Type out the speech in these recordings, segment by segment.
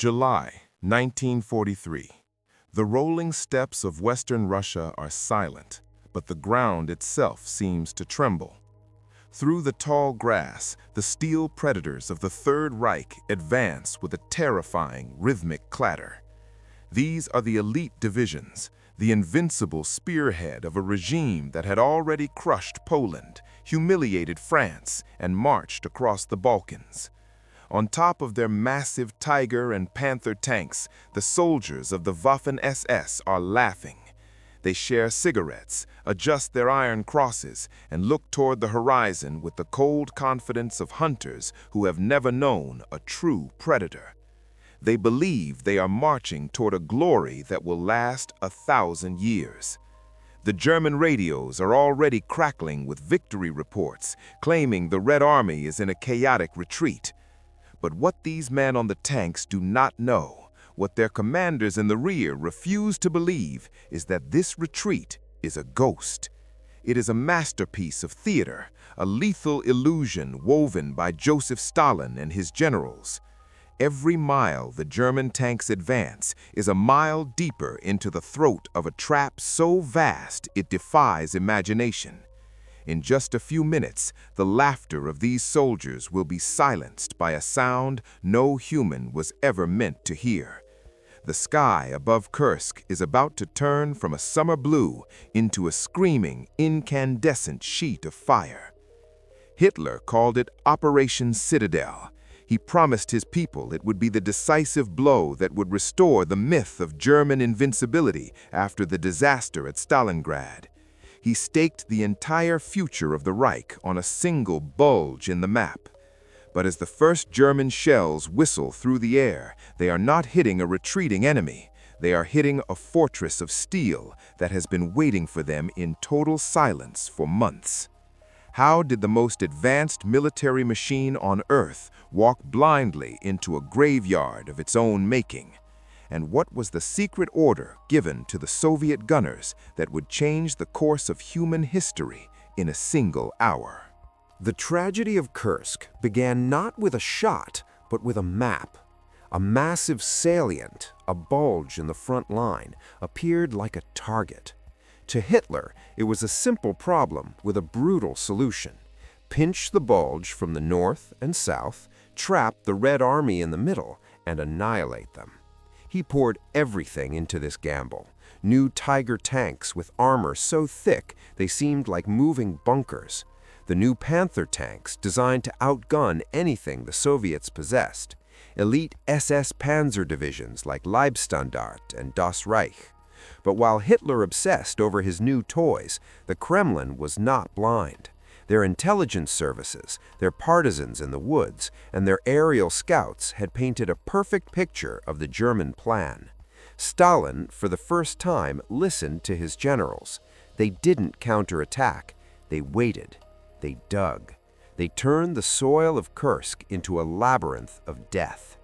July 1943. The rolling steppes of Western Russia are silent, but the ground itself seems to tremble. Through the tall grass, the steel predators of the Third Reich advance with a terrifying, rhythmic clatter. These are the elite divisions, the invincible spearhead of a regime that had already crushed Poland, humiliated France, and marched across the Balkans. On top of their massive Tiger and Panther tanks, the soldiers of the Waffen-SS are laughing. They share cigarettes, adjust their iron crosses, and look toward the horizon with the cold confidence of hunters who have never known a true predator. They believe they are marching toward a glory that will last 1,000 years. The German radios are already crackling with victory reports, claiming the Red Army is in a chaotic retreat. But what these men on the tanks do not know, what their commanders in the rear refuse to believe, is that this retreat is a ghost. It is a masterpiece of theater, a lethal illusion woven by Joseph Stalin and his generals. Every mile the German tanks advance is a mile deeper into the throat of a trap so vast it defies imagination. In just a few minutes, the laughter of these soldiers will be silenced by a sound no human was ever meant to hear. The sky above Kursk is about to turn from a summer blue into a screaming, incandescent sheet of fire. Hitler called it Operation Citadel. He promised his people it would be the decisive blow that would restore the myth of German invincibility after the disaster at Stalingrad. He staked the entire future of the Reich on a single bulge in the map. But as the first German shells whistle through the air, they are not hitting a retreating enemy. They are hitting a fortress of steel that has been waiting for them in total silence for months. How did the most advanced military machine on Earth walk blindly into a graveyard of its own making? And what was the secret order given to the Soviet gunners that would change the course of human history in a single hour? The tragedy of Kursk began not with a shot, but with a map. A massive salient, a bulge in the front line, appeared like a target. To Hitler, it was a simple problem with a brutal solution. Pinch the bulge from the north and south, trap the Red Army in the middle, and annihilate them. He poured everything into this gamble. New Tiger tanks with armor so thick they seemed like moving bunkers. The new Panther tanks designed to outgun anything the Soviets possessed. Elite SS Panzer divisions like Leibstandart and Das Reich. But while Hitler obsessed over his new toys, the Kremlin was not blind. Their intelligence services, their partisans in the woods, and their aerial scouts had painted a perfect picture of the German plan. Stalin, for the first time, listened to his generals. They didn't counterattack. They waited. They dug. They turned the soil of Kursk into a labyrinth of death.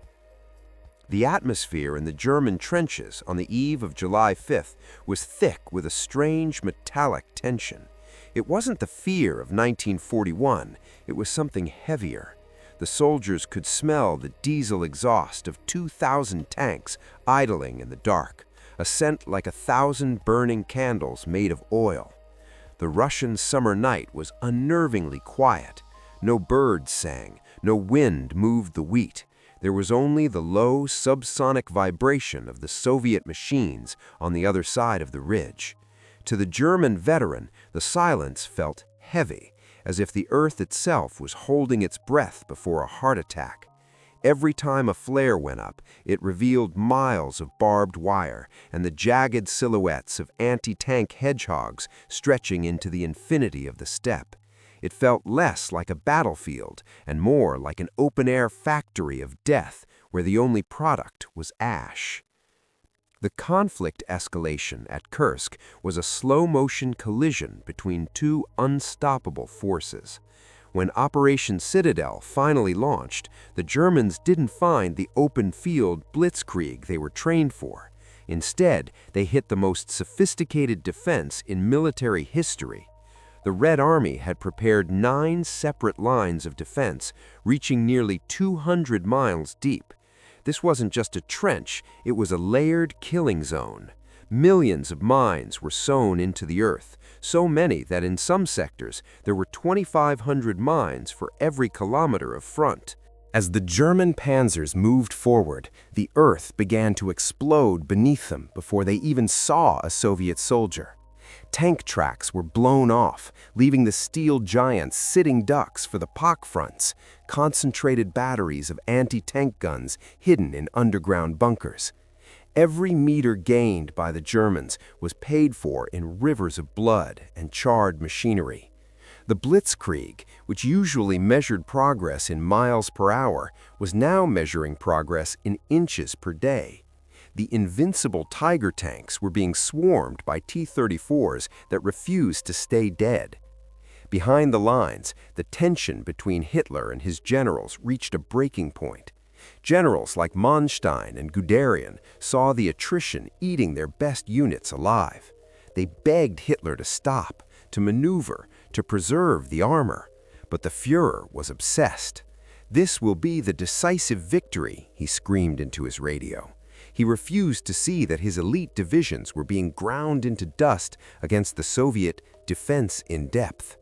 The atmosphere in the German trenches on the eve of July 5th was thick with a strange metallic tension. It wasn't the fear of 1941, it was something heavier. The soldiers could smell the diesel exhaust of 2,000 tanks idling in the dark, a scent like 1,000 burning candles made of oil. The Russian summer night was unnervingly quiet. No birds sang, no wind moved the wheat. There was only the low subsonic vibration of the Soviet machines on the other side of the ridge. To the German veteran, the silence felt heavy, as if the earth itself was holding its breath before a heart attack. Every time a flare went up, it revealed miles of barbed wire and the jagged silhouettes of anti-tank hedgehogs stretching into the infinity of the steppe. It felt less like a battlefield and more like an open-air factory of death where the only product was ash. The conflict escalation at Kursk was a slow-motion collision between two unstoppable forces. When Operation Citadel finally launched, the Germans didn't find the open-field blitzkrieg they were trained for. Instead, they hit the most sophisticated defense in military history. The Red Army had prepared 9 separate lines of defense, reaching nearly 200 miles deep. This wasn't just a trench, it was a layered killing zone. Millions of mines were sown into the earth, so many that in some sectors there were 2,500 mines for every kilometer of front. As the German panzers moved forward, the earth began to explode beneath them before they even saw a Soviet soldier. Tank tracks were blown off, leaving the steel giants sitting ducks for the POC fronts, concentrated batteries of anti-tank guns hidden in underground bunkers. Every meter gained by the Germans was paid for in rivers of blood and charred machinery. The Blitzkrieg, which usually measured progress in miles per hour, was now measuring progress in inches per day. The invincible Tiger tanks were being swarmed by T-34s that refused to stay dead. Behind the lines, the tension between Hitler and his generals reached a breaking point. Generals like Manstein and Guderian saw the attrition eating their best units alive. They begged Hitler to stop, to maneuver, to preserve the armor. But the Führer was obsessed. "This will be the decisive victory," he screamed into his radio. He refused to see that his elite divisions were being ground into dust against the Soviet defense in depth.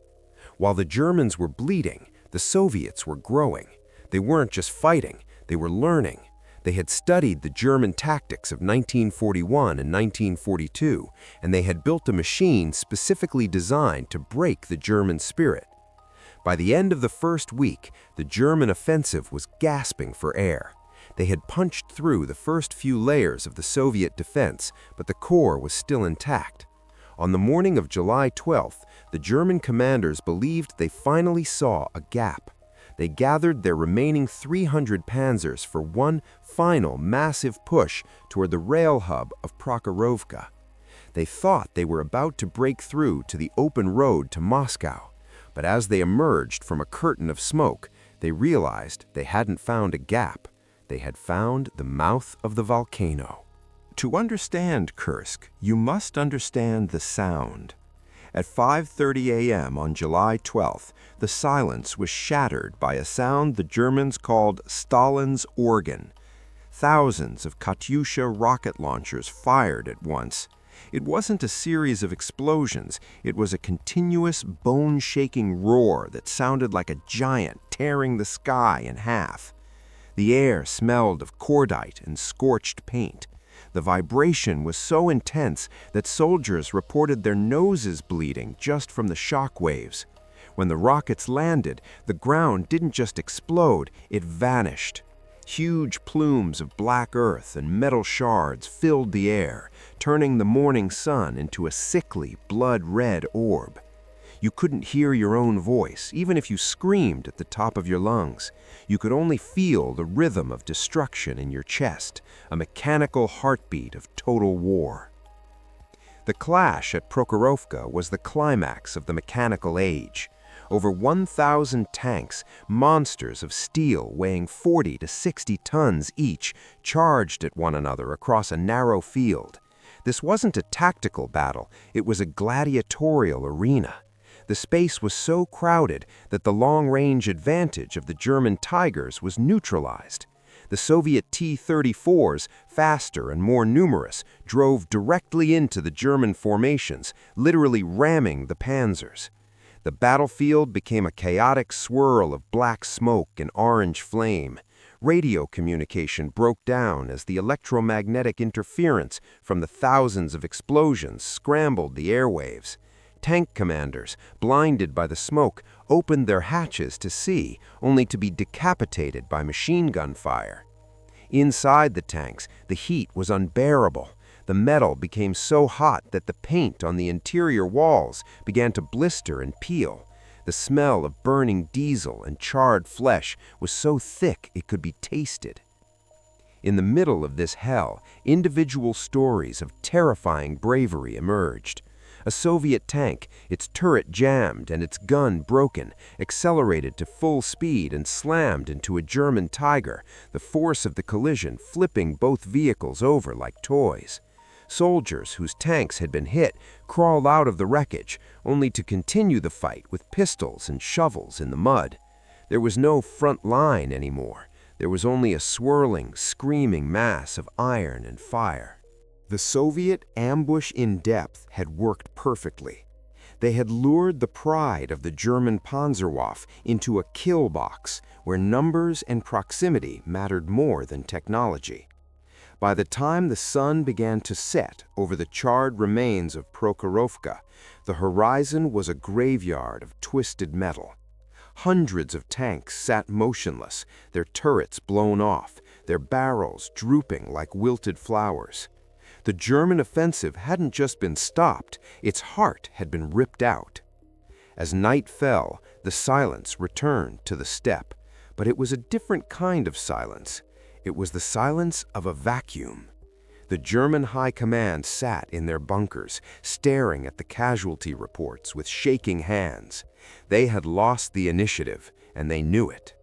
While the Germans were bleeding, the Soviets were growing. They weren't just fighting, they were learning. They had studied the German tactics of 1941 and 1942, and they had built a machine specifically designed to break the German spirit. By the end of the first week, the German offensive was gasping for air. They had punched through the first few layers of the Soviet defense, but the core was still intact. On the morning of July 12th, the German commanders believed they finally saw a gap. They gathered their remaining 300 panzers for one final massive push toward the rail hub of Prokhorovka. They thought they were about to break through to the open road to Moscow, but as they emerged from a curtain of smoke, they realized they hadn't found a gap. They had found the mouth of the volcano. To understand Kursk, you must understand the sound. At 5:30 a.m. on July 12th, the silence was shattered by a sound the Germans called Stalin's organ. Thousands of Katyusha rocket launchers fired at once. It wasn't a series of explosions, it was a continuous, bone-shaking roar that sounded like a giant tearing the sky in half. The air smelled of cordite and scorched paint. The vibration was so intense that soldiers reported their noses bleeding just from the shock waves. When the rockets landed, the ground didn't just explode, it vanished. Huge plumes of black earth and metal shards filled the air, turning the morning sun into a sickly, blood-red orb. You couldn't hear your own voice, even if you screamed at the top of your lungs. You could only feel the rhythm of destruction in your chest, a mechanical heartbeat of total war. The clash at Prokhorovka was the climax of the mechanical age. Over 1,000 tanks, monsters of steel weighing 40 to 60 tons each, charged at one another across a narrow field. This wasn't a tactical battle, it was a gladiatorial arena. The space was so crowded that the long-range advantage of the German Tigers was neutralized. The Soviet T-34s, faster and more numerous, drove directly into the German formations, literally ramming the panzers. The battlefield became a chaotic swirl of black smoke and orange flame. Radio communication broke down as the electromagnetic interference from the thousands of explosions scrambled the airwaves. Tank commanders, blinded by the smoke, opened their hatches to see, only to be decapitated by machine gun fire. Inside the tanks, the heat was unbearable. The metal became so hot that the paint on the interior walls began to blister and peel. The smell of burning diesel and charred flesh was so thick it could be tasted. In the middle of this hell, individual stories of terrifying bravery emerged. A Soviet tank, its turret jammed and its gun broken, accelerated to full speed and slammed into a German Tiger, the force of the collision flipping both vehicles over like toys. Soldiers whose tanks had been hit crawled out of the wreckage, only to continue the fight with pistols and shovels in the mud. There was no front line anymore. There was only a swirling, screaming mass of iron and fire. The Soviet ambush in depth had worked perfectly. They had lured the pride of the German Panzerwaffe into a kill box where numbers and proximity mattered more than technology. By the time the sun began to set over the charred remains of Prokhorovka, the horizon was a graveyard of twisted metal. Hundreds of tanks sat motionless, their turrets blown off, their barrels drooping like wilted flowers. The German offensive hadn't just been stopped, its heart had been ripped out. As night fell, the silence returned to the steppe, but it was a different kind of silence. It was the silence of a vacuum. The German high command sat in their bunkers, staring at the casualty reports with shaking hands. They had lost the initiative, and they knew it.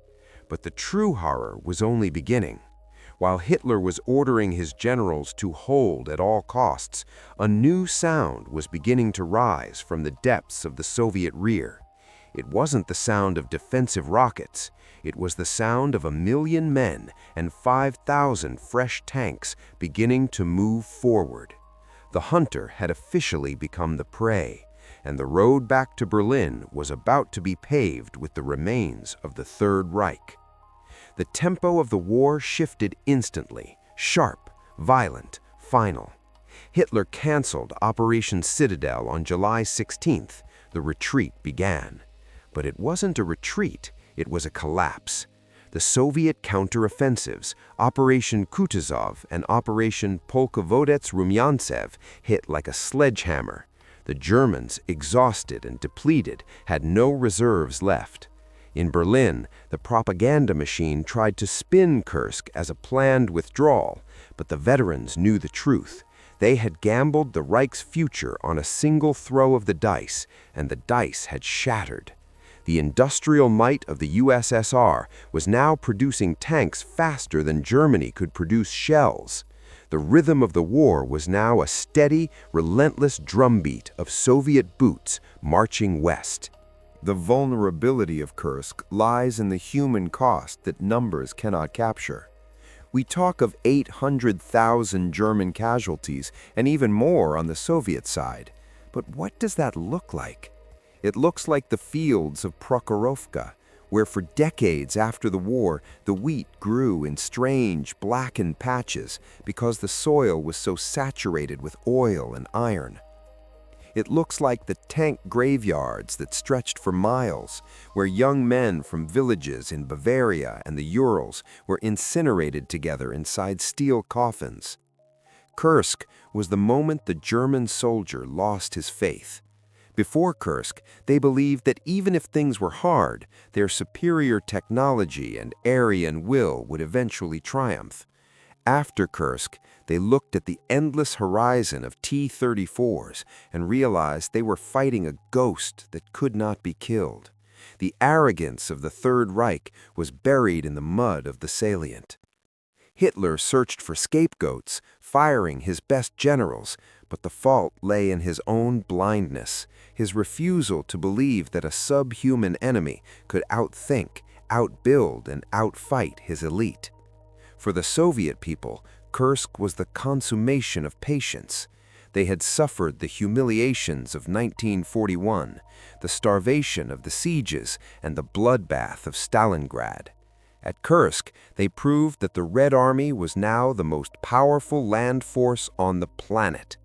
But the true horror was only beginning. While Hitler was ordering his generals to hold at all costs, a new sound was beginning to rise from the depths of the Soviet rear. It wasn't the sound of defensive rockets. It was the sound of 1,000,000 men and 5,000 fresh tanks beginning to move forward. The hunter had officially become the prey, and the road back to Berlin was about to be paved with the remains of the Third Reich. The tempo of the war shifted instantly, sharp, violent, final. Hitler canceled Operation Citadel on July 16th. The retreat began. But it wasn't a retreat, it was a collapse. The Soviet counteroffensives, Operation Kutuzov and Operation Polkovodets-Rumyantsev, hit like a sledgehammer. The Germans, exhausted and depleted, had no reserves left. In Berlin, the propaganda machine tried to spin Kursk as a planned withdrawal, but the veterans knew the truth. They had gambled the Reich's future on a single throw of the dice, and the dice had shattered. The industrial might of the USSR was now producing tanks faster than Germany could produce shells. The rhythm of the war was now a steady, relentless drumbeat of Soviet boots marching west. The vulnerability of Kursk lies in the human cost that numbers cannot capture. We talk of 800,000 German casualties and even more on the Soviet side. But what does that look like? It looks like the fields of Prokhorovka, where for decades after the war, the wheat grew in strange, blackened patches because the soil was so saturated with oil and iron. It looks like the tank graveyards that stretched for miles, where young men from villages in Bavaria and the Urals were incinerated together inside steel coffins. Kursk was the moment the German soldier lost his faith. Before Kursk, they believed that even if things were hard, their superior technology and Aryan will would eventually triumph. After Kursk, they looked at the endless horizon of T-34s and realized they were fighting a ghost that could not be killed. The arrogance of the Third Reich was buried in the mud of the salient. Hitler searched for scapegoats, firing his best generals, but the fault lay in his own blindness, his refusal to believe that a subhuman enemy could outthink, outbuild, and outfight his elite. For the Soviet people, Kursk was the consummation of patience. They had suffered the humiliations of 1941, the starvation of the sieges, and the bloodbath of Stalingrad. At Kursk, they proved that the Red Army was now the most powerful land force on the planet.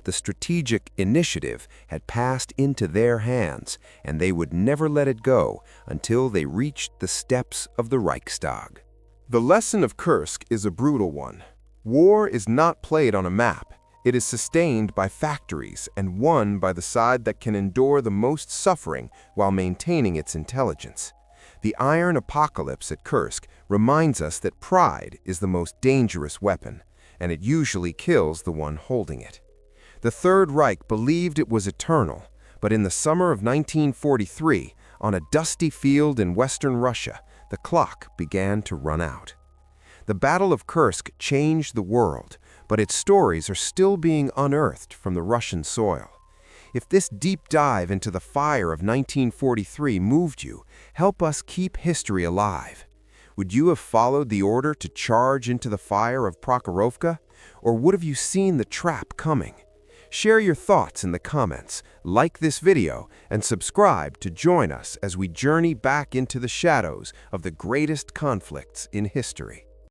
The strategic initiative had passed into their hands, and they would never let it go until they reached the steps of the Reichstag. The lesson of Kursk is a brutal one. War is not played on a map. It is sustained by factories and won by the side that can endure the most suffering while maintaining its intelligence. The iron apocalypse at Kursk reminds us that pride is the most dangerous weapon, and it usually kills the one holding it. The Third Reich believed it was eternal, but in the summer of 1943, on a dusty field in western Russia, the clock began to run out. The Battle of Kursk changed the world, but its stories are still being unearthed from the Russian soil. If this deep dive into the fire of 1943 moved you, help us keep history alive. Would you have followed the order to charge into the fire of Prokhorovka? Or would have you seen the trap coming? Share your thoughts in the comments, like this video, and subscribe to join us as we journey back into the shadows of the greatest conflicts in history.